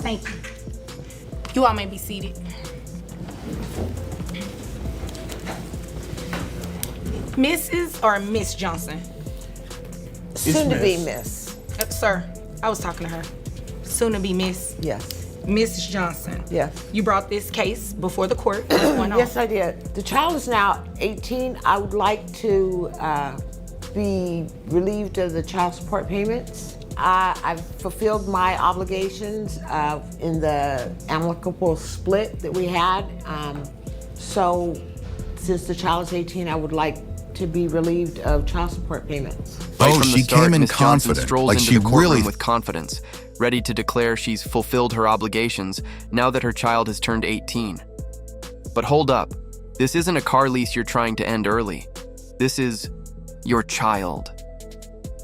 Thank you. You all may be seated. Mrs. or Miss Johnson? Soon to be Miss. Sir, I was talking to her. Soon to be Miss. Yes. Mrs. Johnson. Yes. You brought this case before the court. What's going on? Yes, I did. The child is now 18. I would like to be relieved of the child support payments. I've fulfilled my obligations in the amicable split that we had. So since the child is 18, I would like to be relieved of child support payments. Right Oh, from the she start, came in Ms. Johnson confident, strolls like into she the courtroom really- with confidence, ready to declare she's fulfilled her obligations now that her child has turned 18. But hold up, this isn't a car lease you're trying to end early. This is your child.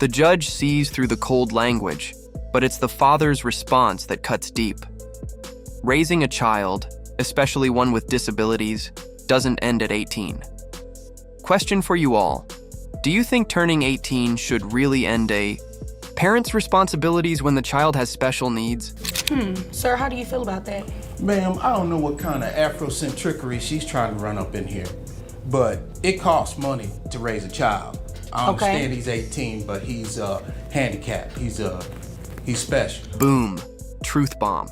The judge sees through the cold language, but it's the father's response that cuts deep. Raising a child, especially one with disabilities, doesn't end at 18. Question for you all. Do you think turning 18 should really end a parent's responsibilities when the child has special needs? Sir, how do you feel about that? Ma'am, I don't know what kind of Afrocentrickery she's trying to run up in here, but it costs money to raise a child. I understand he's 18, but he's handicapped. He's special. Boom. Truth bomb.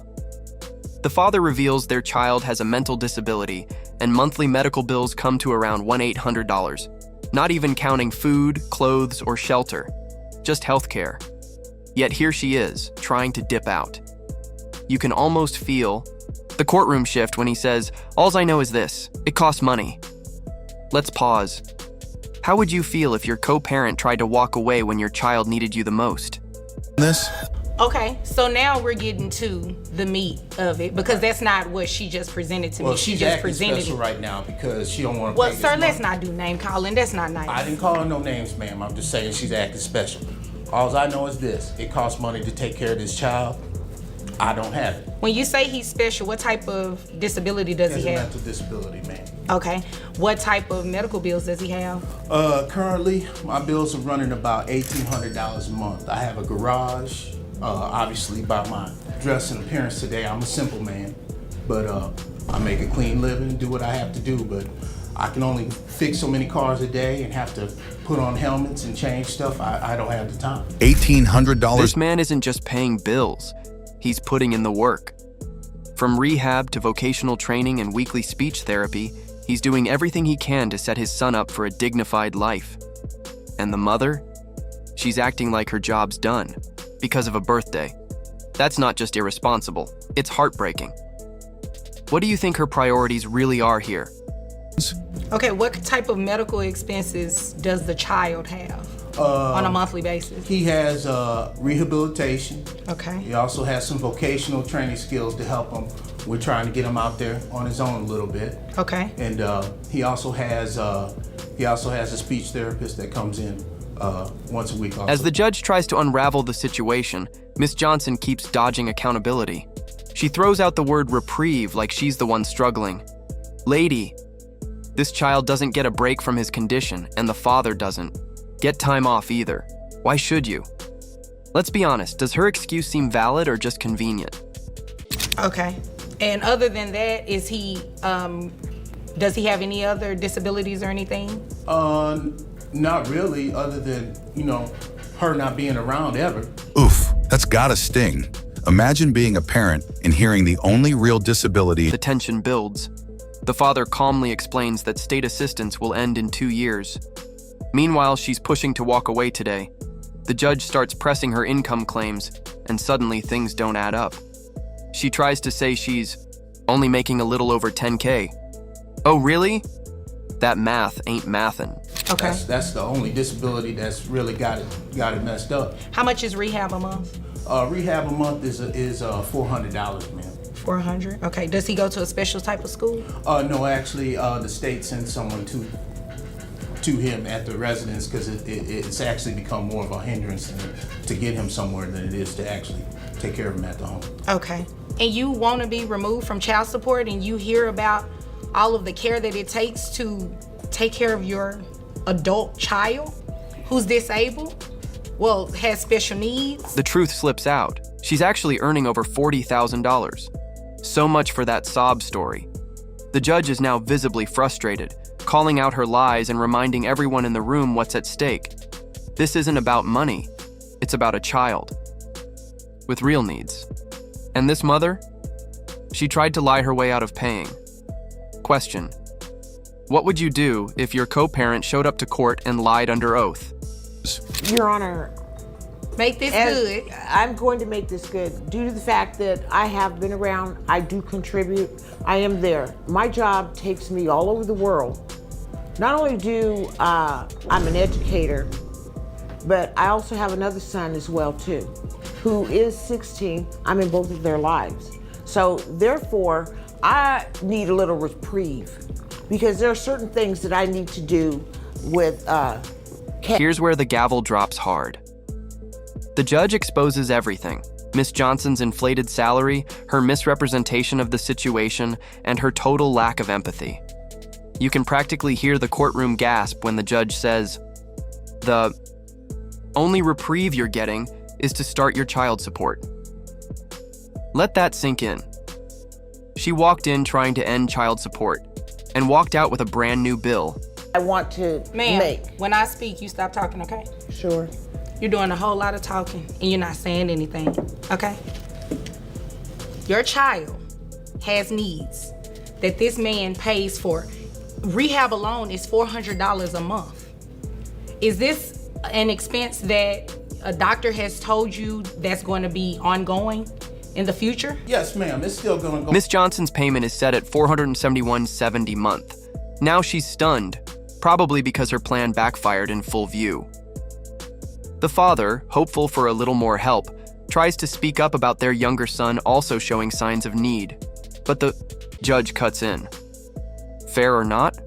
The father reveals their child has a mental disability and monthly medical bills come to around $1,800, not even counting food, clothes, or shelter, just healthcare. Yet here she is, trying to dip out. You can almost feel the courtroom shift when he says, "Alls I know is this, it costs money." Let's pause. How would you feel if your co-parent tried to walk away when your child needed you the most? This? Okay, so now we're getting to the meat of it because that's not what she just presented to Well, me. She she's just acting presented special it. right now because she don't want to Well, pay this sir, money. let's not do name calling. That's not nice. I didn't call her no names, ma'am. I'm just saying she's acting special. All I know is this. It costs money to take care of this child. I don't have it. When you say he's special, what type of disability does He he has a have? mental disability, ma'am. Okay. What type of medical bills does he have? Currently, my bills are running about $1,800 a month. I have a garage. Obviously, by my dress and appearance today, I'm a simple man. But I make a clean living, do what I have to do. But I can only fix so many cars a day and have to put on helmets and change stuff. I don't have the time. $1,800? This man isn't just paying bills, he's putting in the work. From rehab to vocational training and weekly speech therapy, he's doing everything he can to set his son up for a dignified life. And the mother? She's acting like her job's done because of a birthday. That's not just irresponsible, it's heartbreaking. What do you think her priorities really are here? Okay, what type of medical expenses does the child have on a monthly basis? He has rehabilitation. Okay. He also has some vocational training skills to help him. We're trying to get him out there on his own a little bit. Okay. And he also has a speech therapist that comes in once a week. Also. As the judge tries to unravel the situation, Miss Johnson keeps dodging accountability. She throws out the word reprieve like she's the one struggling. Lady, this child doesn't get a break from his condition, and the father doesn't get time off either. Why should you? Let's be honest, does her excuse seem valid or just convenient? Okay. And other than that, does he have any other disabilities or anything? Not really, other than, her not being around ever. Oof, that's gotta sting. Imagine being a parent and hearing the only real disability. The tension builds. The father calmly explains that state assistance will end in 2 years. Meanwhile, she's pushing to walk away today. The judge starts pressing her income claims, and suddenly things don't add up. She tries to say she's only making a little over 10K. Oh, really? That math ain't mathin'. Okay. That's the only disability that's really got it messed up. How much is rehab a month? Rehab a month is $400, ma'am. 400. Okay. Does he go to a special type of school? No, actually, the state sends someone to him at the residence because it's actually become more of a hindrance to get him somewhere than it is to actually take care of him at the home. Okay. And you want to be removed from child support, and you hear about all of the care that it takes to take care of your adult child who's disabled, well, has special needs? The truth slips out. She's actually earning over $40,000. So much for that sob story. The judge is now visibly frustrated, calling out her lies and reminding everyone in the room what's at stake. This isn't about money, it's about a child with real needs. And this mother? She tried to lie her way out of paying. Question: what would you do if your co-parent showed up to court and lied under oath? Your Honor, Make this good. I'm going to make this good. Due to the fact that I have been around, I do contribute, I am there. My job takes me all over the world. Not only do I'm an educator, but I also have another son as well too, who is 16. I'm in both of their lives. So therefore, I need a little reprieve because there are certain things that I need to do with Here's where the gavel drops hard. The judge exposes everything: Miss Johnson's inflated salary, her misrepresentation of the situation, and her total lack of empathy. You can practically hear the courtroom gasp when the judge says, "The only reprieve you're getting is to start your child support." Let that sink in. She walked in trying to end child support and walked out with a brand new bill. I want to Ma'am, make. when I speak, you stop talking, okay? Sure. You're doing a whole lot of talking and you're not saying anything, okay? Your child has needs that this man pays for. Rehab alone is $400 a month. Is this an expense that a doctor has told you that's going to be ongoing in the future? Yes, ma'am, it's still gonna go. Miss Johnson's payment is set at $471.70 a month. Now she's stunned, probably because her plan backfired in full view. The father, hopeful for a little more help, tries to speak up about their younger son also showing signs of need, but the judge cuts in. Fair or not?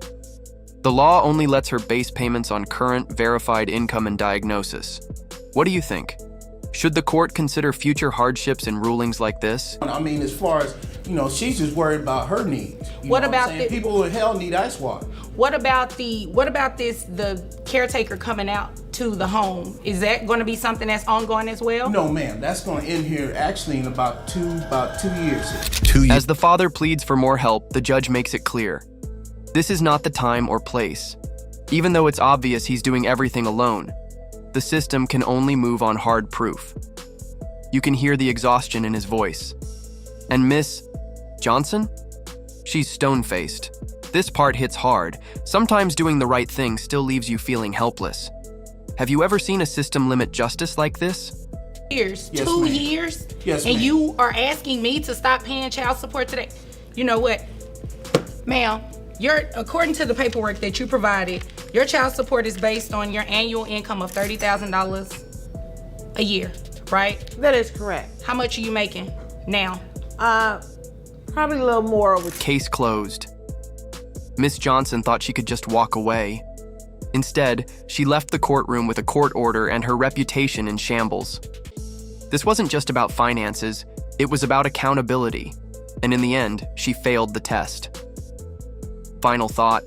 The law only lets her base payments on current, verified income and diagnosis. What do you think? Should the court consider future hardships in rulings like this? I mean, as far as, she's just worried about her needs. What about the people in hell need ice water? What about the caretaker coming out to the home? Is that going to be something that's ongoing as well? No, ma'am, that's going to end here actually in about 2 years. 2 years. As the father pleads for more help, the judge makes it clear. This is not the time or place. Even though it's obvious he's doing everything alone, the system can only move on hard proof. You can hear the exhaustion in his voice. And Miss Johnson? She's stone-faced. This part hits hard. Sometimes doing the right thing still leaves you feeling helpless. Have you ever seen a system limit justice like this? Years, Yes, 2 ma'am. years? Yes, and ma'am. you are asking me to stop paying child support today? You know what? Ma'am, according to the paperwork that you provided, your child support is based on your annual income of $30,000 a year, right? That is correct. How much are you making now? Probably a little more over. Case closed. Miss Johnson thought she could just walk away. Instead, she left the courtroom with a court order and her reputation in shambles. This wasn't just about finances, it was about accountability. And in the end, she failed the test. Final thought: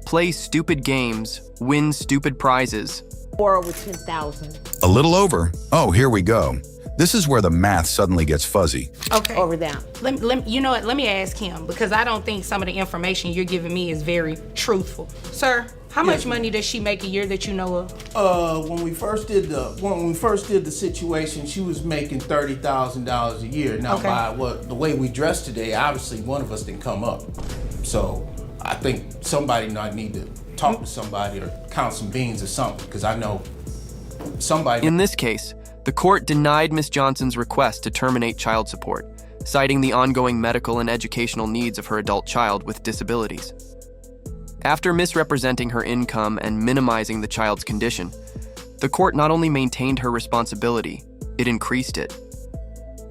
play stupid games, win stupid prizes. More over 10,000 A little over. Oh, here we go. This is where the math suddenly gets fuzzy. Okay. over that. You know what? Let me ask him because I don't think some of the information you're giving me is very truthful. Sir, how much money does she make a year that you know of? When we first did the situation, she was making $30,000 a year. Now, Okay. by the way we dressed today, obviously one of us didn't come up. So I think somebody might need to talk to somebody or count some beans or something, because I know somebody. In this case, the court denied Miss Johnson's request to terminate child support, citing the ongoing medical and educational needs of her adult child with disabilities. After misrepresenting her income and minimizing the child's condition, the court not only maintained her responsibility, it increased it.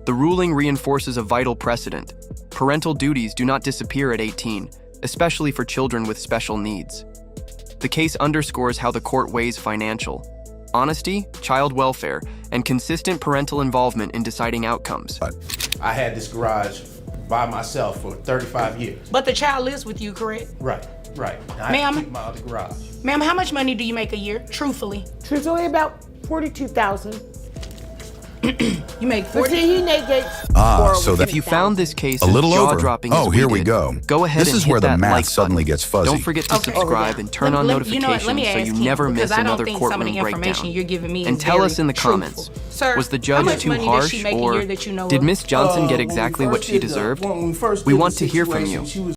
The ruling reinforces a vital precedent. Parental duties do not disappear at 18, especially for children with special needs. The case underscores how the court weighs financial, honesty, child welfare, and consistent parental involvement in deciding outcomes. I had this garage by myself for 35 years. But the child lives with you, correct? Right. I Ma'am? had to keep my other garage. Ma'am, how much money do you make a year, truthfully? Truthfully, about 42,000. You make But 40. see, he negates. So that If you found this case a little over. jaw-dropping Oh, as here we we did, go. go ahead This and is hit where the that math like suddenly button. gets fuzzy. Don't forget to Okay. subscribe and turn on You know what? notifications Let me so ask you him, never miss because I don't another think some of courtroom the information breakdown. you're giving me And is tell very us in the truthful. comments, Sir, was the how judge much too money does she harsh, make a or year that you know did of? Miss Johnson get When we exactly what first she did the- deserved? when we first We did the want to hear from situation, you. she was